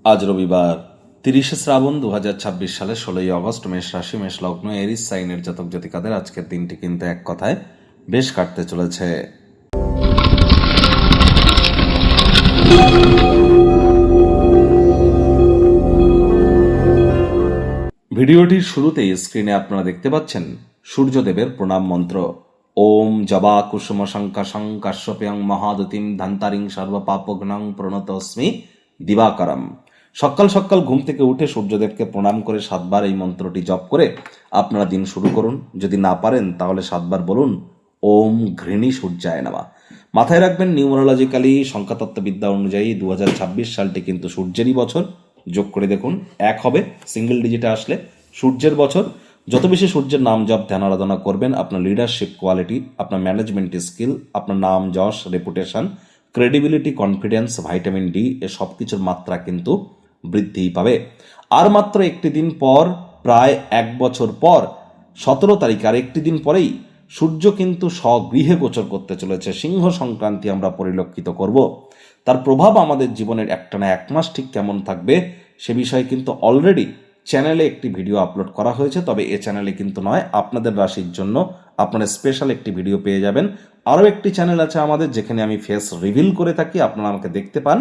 আজ রবিবার 30শে শ্রাবণ 2026 সালে 16ই আগস্ট। মেষ রাশি, মেষ লগ্ন, এরিস সাইনের জাতক জাতিকাদের আজকের দিনটি কিন্তু এক কথায় বেশ কাটতে চলেছে। ভিডিওটির শুরুতেই স্ক্রিনে আপনারা দেখতে পাচ্ছেন সূর্যদেবের প্রণাম মন্ত্র। ওম জবা কুসুম শঙ্কাশং কাশ্যপেয়ং মহাদতিম ধান্তারিং সর্বপাপঘ্নং প্রণতস্মি দিবাকরম। সকাল সকাল ঘুম থেকে উঠে সূর্যদেবকে প্রণাম করে 7 বার এই মন্ত্রটি জপ করে আপনারা দিন শুরু করুন। যদি না পারেন তাহলে 7 বার বলুন ওম ঘৃণী সূর্যায় নমঃ। মাথায় রাখবেন, নিউমারোলজিক্যালি সংখ্যাতত্ত্ববিদ্যা অনুযায়ী 2026 সালটি কিন্তু সূর্যেরই বছর। যোগ করে দেখুন 1 হবে, সিঙ্গেল ডিজিটে আসলে সূর্যের বছর। যত বেশি সূর্যের নাম জপ ধ্যান আরাধনা করবেন, আপনার লিডারশিপ কোয়ালিটি, আপনার ম্যানেজমেন্ট স্কিল, আপনার নাম যশ, reputation, credibility, confidence, vitamin D এ সব কিছুর মাত্রা কিন্তু বৃদ্ধি পাবে। আর মাত্র একটি দিন পর, প্রায় 1 বছর পর 17 তারিখ, আর একটি দিন পরেই সূর্য কিন্তু স্বগৃহে গোচর করতে চলেছে। সিংহ সংক্রান্তি আমরা পরিলক্ষিত করব। তার প্রভাব আমাদের জীবনের একটানা 1 মাস ঠিক কেমন থাকবে সে বিষয়ে কিন্তু অলরেডি চ্যানেলে একটি ভিডিও আপলোড করা হয়েছে। তবে এ চ্যানেলে কিন্তু নয়, আপনাদের রাশির জন্য আপনারা স্পেশাল একটি ভিডিও পেয়ে যাবেন। আরও একটি চ্যানেল আছে আমাদের, যেখানে আমি ফেস রিভিল করে থাকি, আপনারা আমাকে দেখতে পান।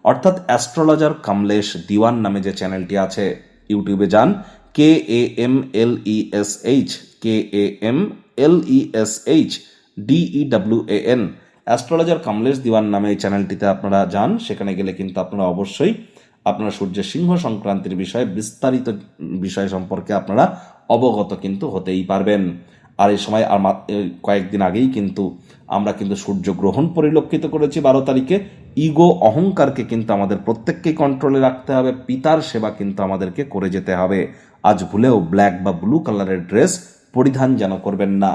অর্থাৎ অ্যাস্ট্রোলজার কামলেশ দিওয়ান নামে যে চ্যানেলটি আছে, ইউটিউবে যান, KAMLESHDEWAN, অ্যাস্ট্রোলজার কামলেশ দিওয়ান নামে এই চ্যানেলটিতে আপনারা যান। সেখানে গেলে কিন্তু আপনারা অবশ্যই আপনারা সূর্যের সিংহ সংক্রান্তির বিষয়ে বিস্তারিত বিষয় সম্পর্কে আপনারা অবগত কিন্তু হতেই পারবেন। আর এই সময় আর কয়েকদিন আগেই কিন্তু আমরা কিন্তু সূর্যগ্রহণ পরিলক্ষিত করেছি 12 তারিখে। ইগো, অহংকারকে কিন্তু আমাদের প্রত্যেককেই কন্ট্রোলে রাখতে হবে। পিতার সেবা কিন্তু আমাদেরকে করে যেতে হবে। আজ ভুলেও ব্ল্যাক বা ব্লু কালারের ড্রেস পরিধান যেন করবেন না।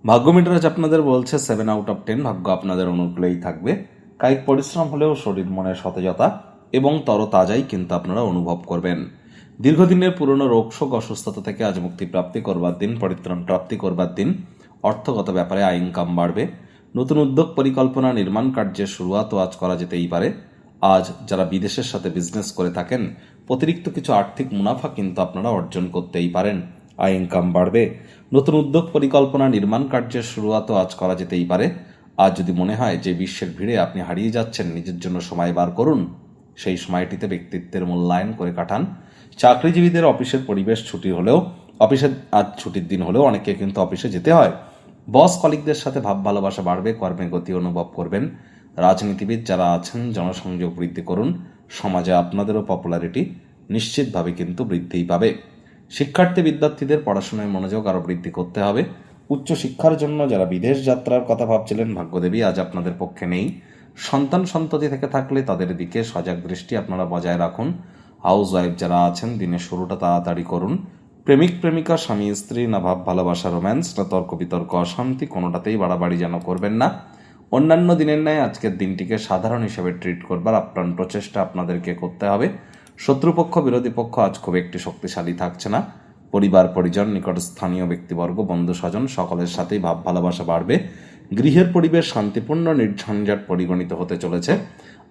ভাগ্য মিটার আজ আপনাদের বলছে 7 আউট অফ 10। ভাগ্য আপনাদের অনুকূলেই থাকবে। কায়িক পরিশ্রম হলেও শরীর মনের সতেজতা এবং তরতাজাই কিন্তু আপনারা অনুভব করবেন। দীর্ঘদিনের পুরনো রোগশোক, অসুস্থতা থেকে আজ মুক্তি প্রাপ্তি করবার দিন, পরিত্রাণ প্রাপ্তি করবার দিন। অর্থগত ব্যাপারে আয় ইনকাম বাড়বে। নতুন উদ্যোগ, পরিকল্পনা, নির্মাণ কার্যের শুরুয়াতও আজ করা যেতেই পারে। আজ যারা বিদেশের সাথে বিজনেস করে থাকেন, অতিরিক্ত কিছু আর্থিক মুনাফা কিন্তু আপনারা অর্জন করতেই পারেন। আয় ইনকাম বাড়বে। নতুন উদ্যোগ, পরিকল্পনা, নির্মাণ কার্যের শুরুয়াতও আজ করা যেতেই পারে। আজ যদি মনে হয় যে বিশ্বের ভিড়ে আপনি হারিয়ে যাচ্ছেন, নিজের জন্য সময় বার করুন। সেই সময়টিতে ব্যক্তিত্বের মূল্যায়ন করে কাটান। চাকরিজীবীদের অফিসের পরিবেশ ছুটি হলেও, অফিসের আজ ছুটির দিন হলেও অনেকে কিন্তু অফিসে যেতে হয়। বস কলিগদের সাথে ভাব ভালোবাসা বাড়বে, কর্মে গতি অনুভব করবেন। রাজনীতিবিদ যারা আছেন, জনসংযোগ বৃদ্ধি করুন। সমাজে আপনাদেরও পপুলারিটি নিশ্চিতভাবে কিন্তু বৃদ্ধিই পাবে। শিক্ষার্থী বিদ্যার্থীদের পড়াশোনায় মনোযোগ আরও বৃদ্ধি করতে হবে। উচ্চশিক্ষার জন্য যারা বিদেশ যাত্রার কথা ভাবছিলেন, ভাগ্যদেবী আজ আপনাদের পক্ষে নেই। সন্তান সন্ততি থেকে থাকলে তাদের দিকে সজাগ দৃষ্টি আপনারা বজায় রাখুন। হাউস ওয়াইফ যারা আছেন, দিনের শুরুটা তাড়াতাড়ি করুন। প্রেমিক প্রেমিকা, স্বামী স্ত্রী, না ভাব ভালোবাসা, রোম্যান্স, না তর্ক বিতর্ক, অশান্তি, কোনোটাতেই বাড়াবাড়ি যেন করবেন না। অন্যান্য দিনের ন্যায় আজকের দিনটিকে সাধারণ হিসেবে ট্রিট করবার আপ্রাণ প্রচেষ্টা আপনাদেরকে করতে হবে। শত্রুপক্ষ, বিরোধী পক্ষ আজ খুব একটি শক্তিশালী থাকছে না। পরিবার পরিজন, নিকট স্থানীয় ব্যক্তিবর্গ, বন্ধু স্বজন সকলের সাথেই ভাব ভালোবাসা বাড়বে। গৃহের পরিবেশ শান্তিপূর্ণ, নির্ঝঞ্ঝাট পরিগণিত হতে চলেছে।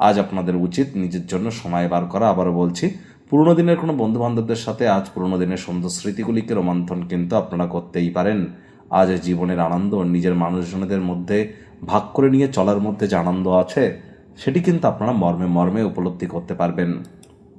আজ আপনাদের উচিত নিজের জন্য সময় বার করা। আবারও বলছি, পুরনো দিনের কোনো বন্ধু বান্ধবদের সাথে আজ পুরনো দিনের সুন্দর স্মৃতিগুলিকে রোমন্থন কিন্তু আপনারা করতেই পারেন। আজ জীবনের আনন্দ নিজের মানুষজনদের মধ্যে ভাগ করে নিয়ে চলার মধ্যে যে আনন্দ আছে, সেটি কিন্তু আপনারা মর্মে মর্মে উপলব্ধি করতে পারবেন।